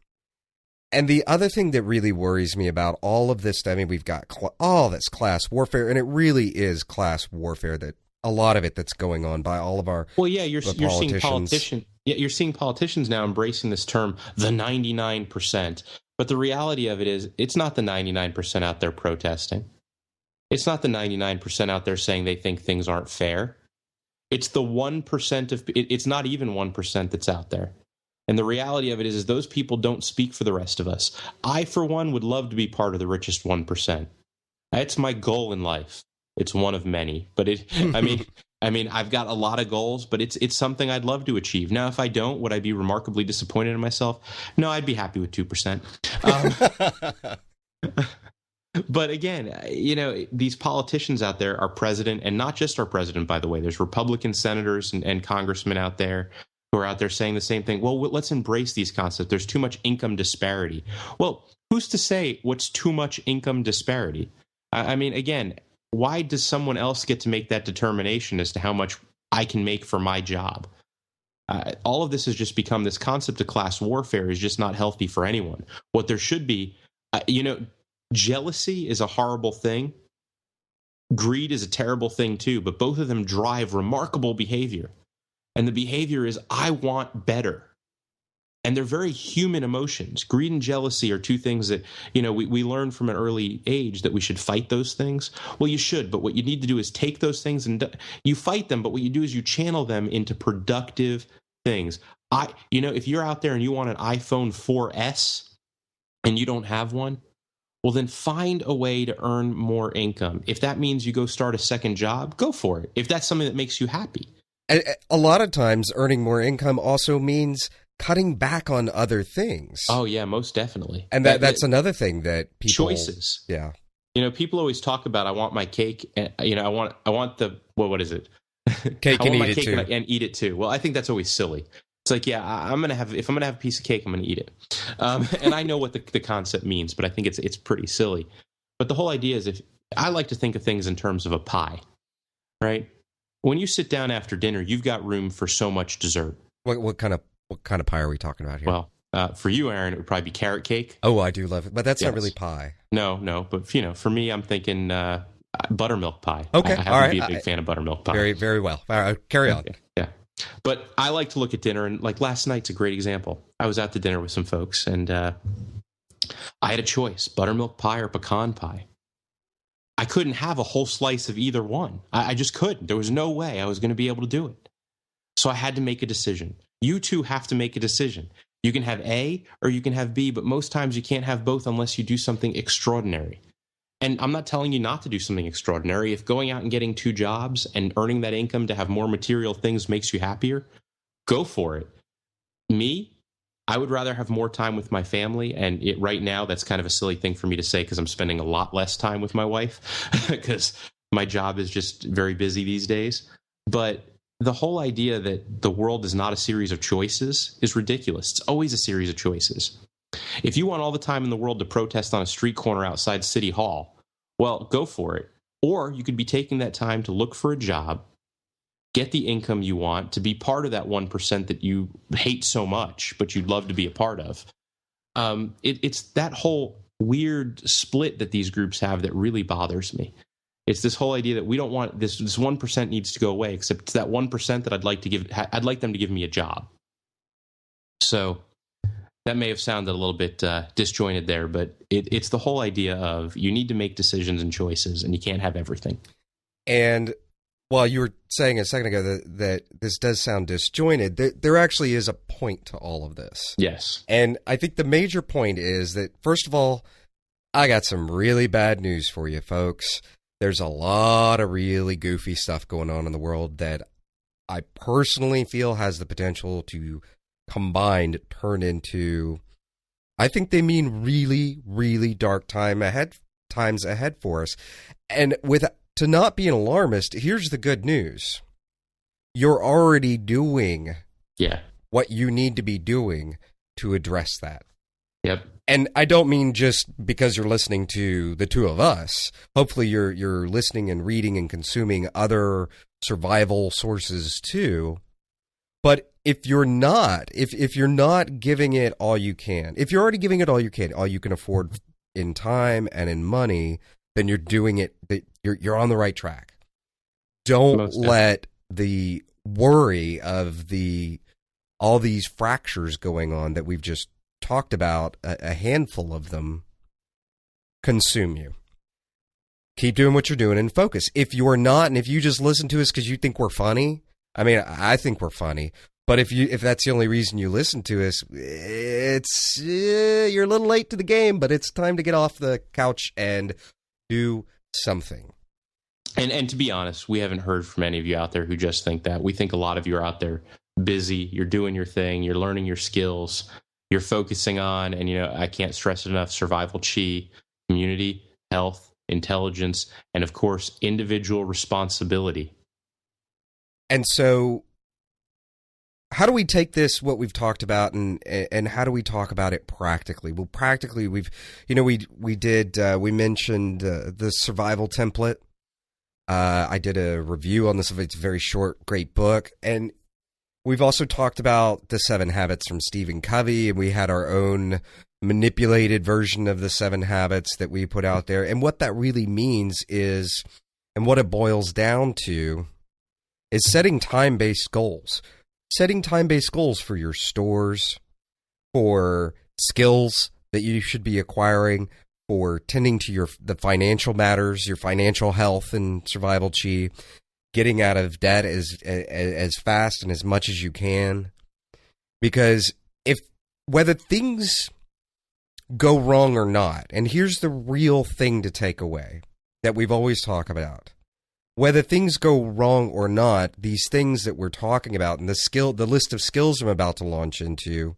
And the other thing that really worries me about all of this, I mean, we've got all this class warfare, and it really is class warfare, that a lot of it that's going on by all of our you're seeing politicians. Yeah, you're seeing politicians now embracing this term, the 99%. But the reality of it is, it's not the 99% out there protesting. It's not the 99% out there saying they think things aren't fair. It's the 1% of it's not even 1% that's out there. And the reality of it is those people don't speak for the rest of us. I, for one, would love to be part of the richest 1%. That's my goal in life. It's one of many, but I mean, I've got a lot of goals, but it's something I'd love to achieve. Now, if I don't, would I be remarkably disappointed in myself? No, I'd be happy with 2%. But again, these politicians out there, our president, and not just our president, by the way, there's Republican senators and congressmen out there who are out there saying the same thing. Well, let's embrace these concepts. There's too much income disparity. Well, who's to say what's too much income disparity? I mean, again, why does someone else get to make that determination as to how much I can make for my job? All of this has just become this concept of class warfare is just not healthy for anyone. What there should be, jealousy is a horrible thing. Greed is a terrible thing too, but both of them drive remarkable behavior. And the behavior is, I want better. And they're very human emotions. Greed and jealousy are two things that, we learn from an early age that we should fight those things. Well, you should, but what you need to do is take those things and you fight them, but what you do is you channel them into productive things. If you're out there and you want an iPhone 4S and you don't have one, well, then find a way to earn more income. If that means you go start a second job, go for it. If that's something that makes you happy. A lot of times earning more income also means cutting back on other things. Oh, yeah, most definitely. And that's another thing that people... Choices. Yeah. People always talk about, I want my cake, and, I want the, what is it? Cake and eat it too. And eat it too. Well, I think that's always silly. It's like, yeah, if I'm going to have a piece of cake, I'm going to eat it. And I know what the concept means, but I think it's pretty silly. But the whole idea is, I like to think of things in terms of a pie, right? When you sit down after dinner, you've got room for so much dessert. What kind of pie are we talking about here? Well, for you, Aaron, it would probably be carrot cake. Oh, I do love it, but that's not really pie. No, but for me, I'm thinking buttermilk pie. Okay, I happen to be a big fan of buttermilk pie. Very, very well. All right, carry on. Yeah, but I like to look at dinner, and like last night's a great example. I was out to dinner with some folks, and I had a choice: buttermilk pie or pecan pie. I couldn't have a whole slice of either one. I just couldn't. There was no way I was going to be able to do it. So I had to make a decision. You too have to make a decision. You can have A or you can have B, but most times you can't have both unless you do something extraordinary. And I'm not telling you not to do something extraordinary. If going out and getting 2 jobs and earning that income to have more material things makes you happier, go for it. Me, I would rather have more time with my family. And right now, that's kind of a silly thing for me to say because I'm spending a lot less time with my wife because my job is just very busy these days. But the whole idea that the world is not a series of choices is ridiculous. It's always a series of choices. If you want all the time in the world to protest on a street corner outside City Hall, well, go for it. Or you could be taking that time to look for a job, get the income you want, to be part of that 1% that you hate so much, but you'd love to be a part of. It's that whole weird split that these groups have that really bothers me. It's this whole idea that we don't want this 1% needs to go away, except it's that 1% that I'd like them to give me a job. So that may have sounded a little bit disjointed there, but it's the whole idea of you need to make decisions and choices, and you can't have everything. And while you were saying a second ago that this does sound disjointed, there actually is a point to all of this. Yes. And I think the major point is that, first of all, I got some really bad news for you, folks. There's a lot of really goofy stuff going on in the world that I personally feel has the potential to combined turn into, I think they mean really, really dark times ahead for us. And to not be an alarmist, here's the good news. You're already doing what you need to be doing to address that. Yep. And I don't mean just because you're listening to the two of us. Hopefully you're listening and reading and consuming other survival sources too. But if you're not, if you're not giving it all you can, if you're already giving it all you can afford in time and in money, then you're doing it. You're on the right track. Don't let the worry of all these fractures going on that we've just talked about, a handful of them, consume you. Keep doing what you're doing and focus. If you're not, and if you just listen to us because you think we're funny, I mean, I think we're funny, but if that's the only reason you listen to us, it's you're a little late to the game, but it's time to get off the couch and do something. And to be honest, we haven't heard from any of you out there who just think that. We think a lot of you are out there busy, you're doing your thing, you're learning your skills, you're focusing on, and I can't stress it enough, survival chi, community, health, intelligence, and of course, individual responsibility. And so how do we take this, what we've talked about, and how do we talk about it practically? Well, practically, we mentioned the survival template. I did a review on this. It's a very short, great book. And we've also talked about the 7 Habits from Stephen Covey, and we had our own manipulated version of the 7 Habits that we put out there. And what that really means is, and what it boils down to, is setting time-based goals. Setting time-based goals for your stores, for skills that you should be acquiring, for tending to the financial matters, your financial health and survival chi, getting out of debt as fast and as much as you can. Because whether things go wrong or not, and here's the real thing to take away that we've always talked about. Whether things go wrong or not, these things that we're talking about and the list of skills I'm about to launch into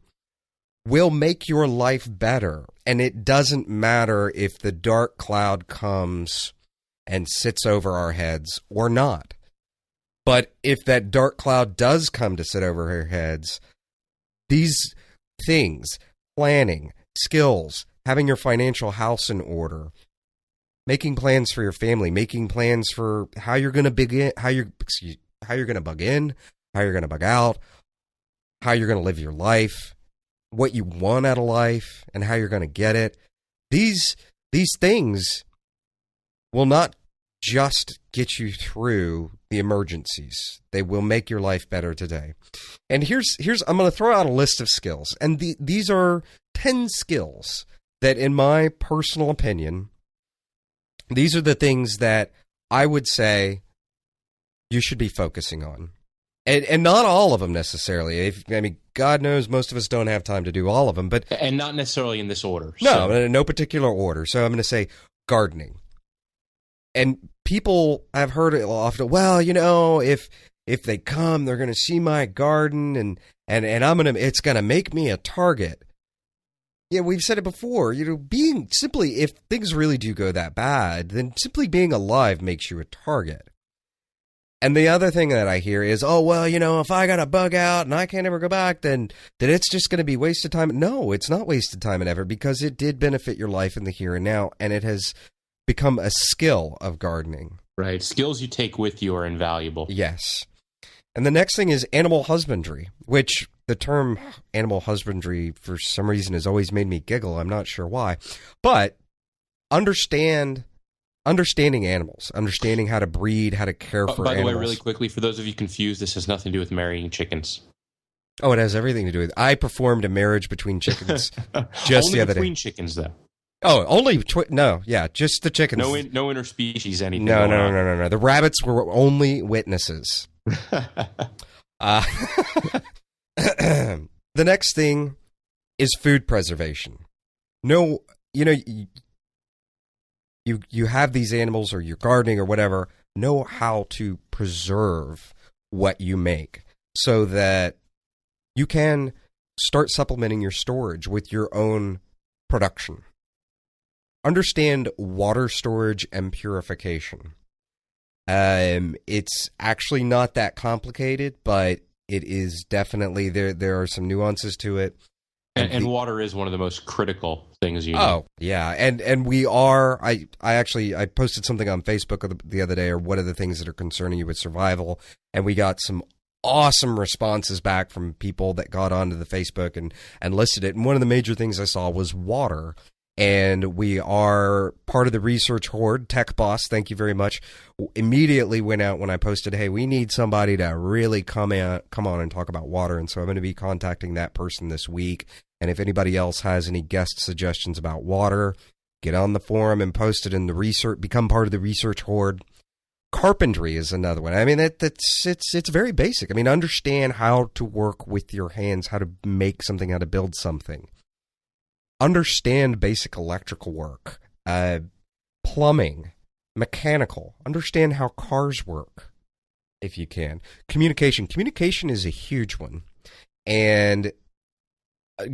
will make your life better. And it doesn't matter if the dark cloud comes and sits over our heads or not. But if that dark cloud does come to sit over our heads, these things, planning, skills, having your financial house in order, making plans for your family, making plans for how you're going to begin, how you're going to bug in, how you're going to bug out, how you're going to live your life, what you want out of life, and how you're going to get it. These things will not just get you through the emergencies. They will make your life better today. And here's I'm going to throw out a list of skills, and these are 10 skills that, in my personal opinion, these are the things that I would say you should be focusing on. And not all of them necessarily. God knows most of us don't have time to do all of them. And not necessarily in this order. No, in no particular order. So I'm going to say gardening, And people, I've heard it often, well, if they come, they're going to see my garden and it's going to make me a target. Yeah, we've said it before, if things really do go that bad, then simply being alive makes you a target. And the other thing that I hear is, if I got a bug out and I can't ever go back, then it's just going to be wasted time. No, it's not wasted time and ever, because it did benefit your life in the here and now, and it has become a skill of gardening. Right. Skills you take with you are invaluable. Yes. And the next thing is animal husbandry, which the term animal husbandry for some reason has always made me giggle. I'm not sure why. But understanding animals, understanding how to breed, how to care for animals. By the way, really quickly, for those of you confused, this has nothing to do with marrying chickens. Oh, it has everything to do with it. I performed a marriage between chickens just the other day. Only between chickens, though. Oh, only just the chickens. No interspecies anything. No. The rabbits were only witnesses. The next thing is food preservation. No, you have these animals, or you're gardening or whatever. Know how to preserve what you make so that you can start supplementing your storage with your own production. Understand water storage and purification. It's actually not that complicated, but it is definitely there are some nuances to it. And water is one of the most critical things you need. Oh, yeah. And we are, I posted something on Facebook the other day, or what are the things that are concerning you with survival, and we got some awesome responses back from people that got onto the Facebook and listed it. And one of the major things I saw was water. And we are part of the research horde. Tech Boss, thank you very much, immediately went out when I posted, hey, we need somebody to really come on and talk about water. And so I'm going to be contacting that person this week. And if anybody else has any guest suggestions about water, get on the forum and post it in the research, become part of the research horde. Carpentry is another one. I mean, it's very basic. I mean, understand how to work with your hands, how to make something, how to build something. Understand basic electrical work, plumbing, mechanical. Understand how cars work, if you can. Communication. Communication is a huge one. And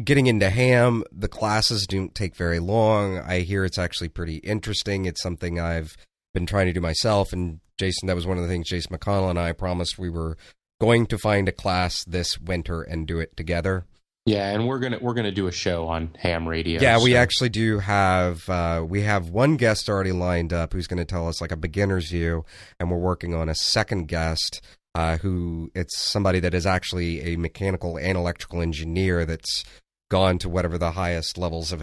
getting into ham, the classes don't take very long. I hear it's actually pretty interesting. It's something I've been trying to do myself. And Jason, that was one of the things Jason McConnell and I promised we were going to find a class this winter and do it together. Yeah, and we're gonna do a show on ham radio. Yeah, we actually do have we have one guest already lined up who's going to tell us like a beginner's view, and we're working on a second guest who it's somebody that is actually a mechanical and electrical engineer that's gone to whatever the highest levels of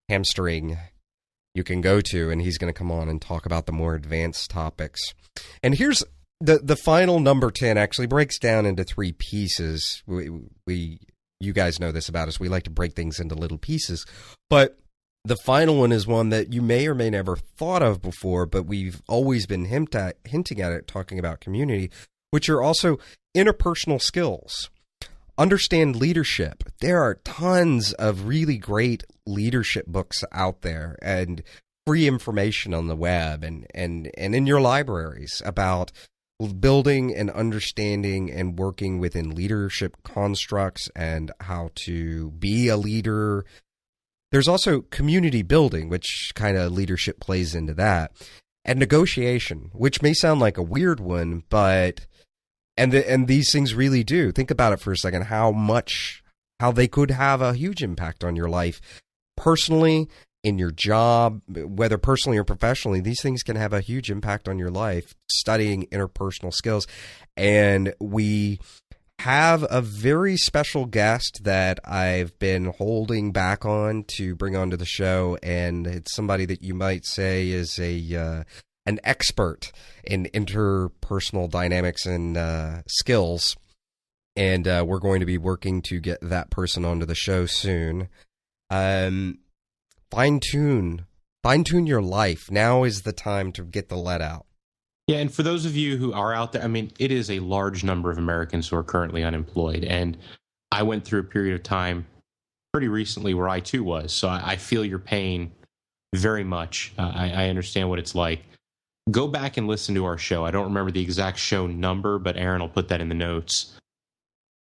hamstering you can go to, and he's going to come on and talk about the more advanced topics. And here's the final number 10 actually breaks down into three pieces. You guys know this about us. We like to break things into little pieces. But the final one is one that you may or may never thought of before, but we've always been hinting at it, talking about community, which are also interpersonal skills. Understand leadership. There are tons of really great leadership books out there and free information on the web and in your libraries about building and understanding and working within leadership constructs and how to be a leader. There's also community building, which kind of leadership plays into that, and negotiation, which may sound like a weird one, but and these things really do. Think about it for a second, how they could have a huge impact on your life personally, in your job, whether personally or professionally. These things can have a huge impact on your life, studying interpersonal skills. And we have a very special guest that I've been holding back on to bring onto the show, and it's somebody that you might say is an expert in interpersonal dynamics and skills. And we're going to be working to get that person onto the show soon. Fine-tune your life. Now is the time to get the let out. Yeah, and for those of you who are out there, I mean, it is a large number of Americans who are currently unemployed. And I went through a period of time pretty recently where I too was. So I feel your pain very much. I understand what it's like. go back and listen to our show. I don't remember the exact show number, but Aaron will put that in the notes.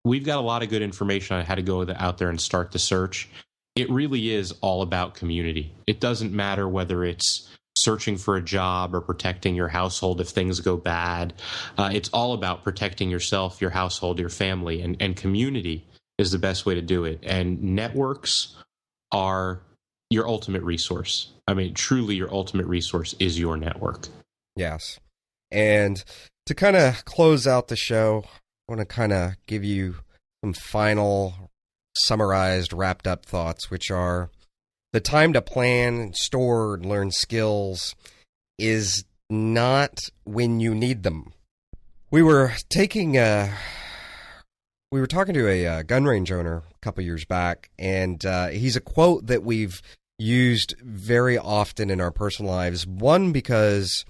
We've got a lot of good information on how to go out there and start the search. It really is all about community. It doesn't matter whether it's searching for a job or protecting your household if things go bad. It's all about protecting yourself, your household, your family, and community is the best way to do it. And networks are your ultimate resource. I mean, truly your ultimate resource is your network. Yes. And to kind of close out the show, I want to kind of give you some final summarized, wrapped up thoughts, which are the time to plan, store, and learn skills is not when you need them. We were talking to a gun range owner a couple years back, and he's a quote that we've used very often in our personal lives. One, because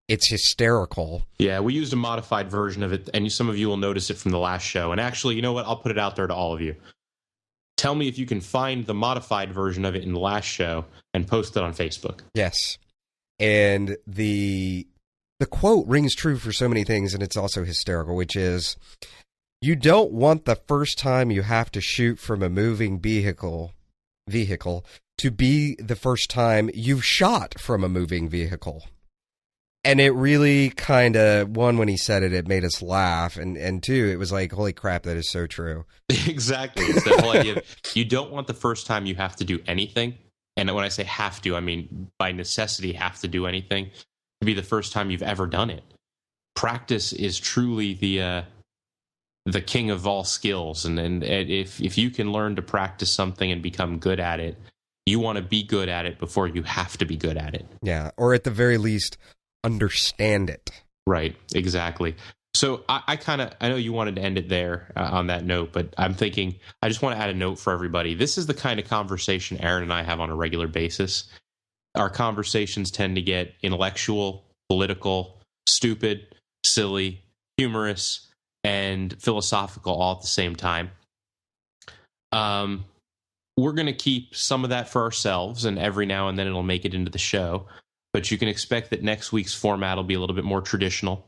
it's hysterical. Yeah, we used a modified version of it, and some of you will notice it from the last show. And actually, you know what? I'll put it out there to all of you. Tell me if you can find the modified version of it in the last show and post it on Facebook. Yes. And the quote rings true for so many things, and it's also hysterical, which is, you don't want the first time you have to shoot from a moving vehicle to be the first time you've shot from a moving vehicle. And it really kind of, one, when he said it, it made us laugh. And two, it was like, holy crap, that is so true. Exactly. It's the whole idea of, you don't want the first time you have to do anything. And when I say have to, I mean by necessity have to do anything, to be the first time you've ever done it. Practice is truly the king of all skills. And if you can learn to practice something and become good at it, you want to be good at it before you have to be good at it. Yeah, or at the very least, understand it. Right, exactly. So I know you wanted to end it there on that note, but I'm thinking I just want to add a note for everybody. This is the kind of conversation Aaron and I have on a regular basis. Our conversations tend to get intellectual, political, stupid, silly, humorous, and philosophical all at the same time. We're going to keep some of that for ourselves, and every now and then it'll make it into the show. But you can expect that next week's format will be a little bit more traditional,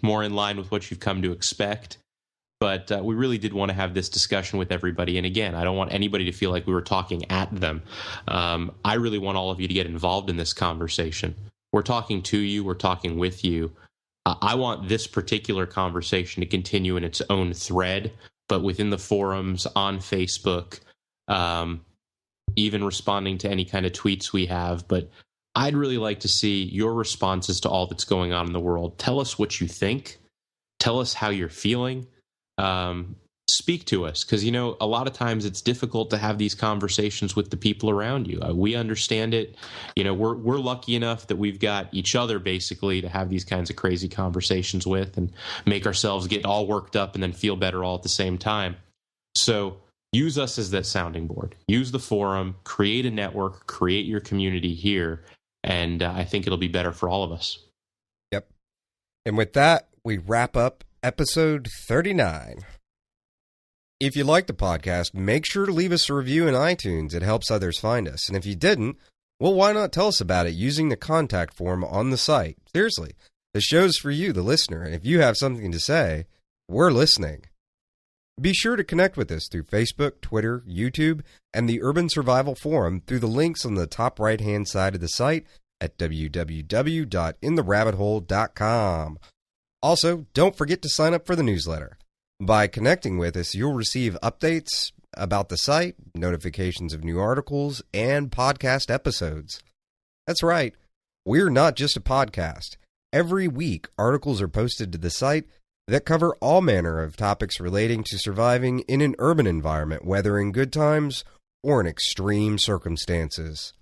more in line with what you've come to expect. But we really did want to have this discussion with everybody. And again, I don't want anybody to feel like we were talking at them. I really want all of you to get involved in this conversation. We're talking to you. We're talking with you. I want this particular conversation to continue in its own thread, but within the forums, on Facebook, even responding to any kind of tweets we have. But I'd really like to see your responses to all that's going on in the world. Tell us what you think. Tell us how you're feeling. Speak to us, because, you know, a lot of times it's difficult to have these conversations with the people around you. We understand it. You know, we're lucky enough that we've got each other basically to have these kinds of crazy conversations with and make ourselves get all worked up and then feel better all at the same time. So use us as that sounding board. Use the forum, create a network, create your community here. And I think it'll be better for all of us. Yep. And with that, we wrap up episode 39. If you like the podcast, make sure to leave us a review in iTunes. It helps others find us. And if you didn't, well, why not tell us about it using the contact form on the site? Seriously, the show's for you, the listener. And if you have something to say, we're listening. Be sure to connect with us through Facebook, Twitter, YouTube, and the Urban Survival Forum through the links on the top right-hand side of the site at www.intherabbithole.com. Also, don't forget to sign up for the newsletter. By connecting with us, you'll receive updates about the site, notifications of new articles, and podcast episodes. That's right, we're not just a podcast. Every week, articles are posted to the site that cover all manner of topics relating to surviving in an urban environment, whether in good times or in extreme circumstances.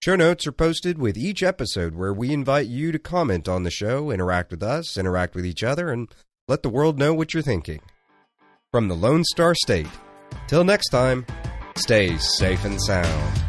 Show notes are posted with each episode, where we invite you to comment on the show, interact with us, interact with each other, and let the world know what you're thinking. From the Lone Star State, till next time, stay safe and sound.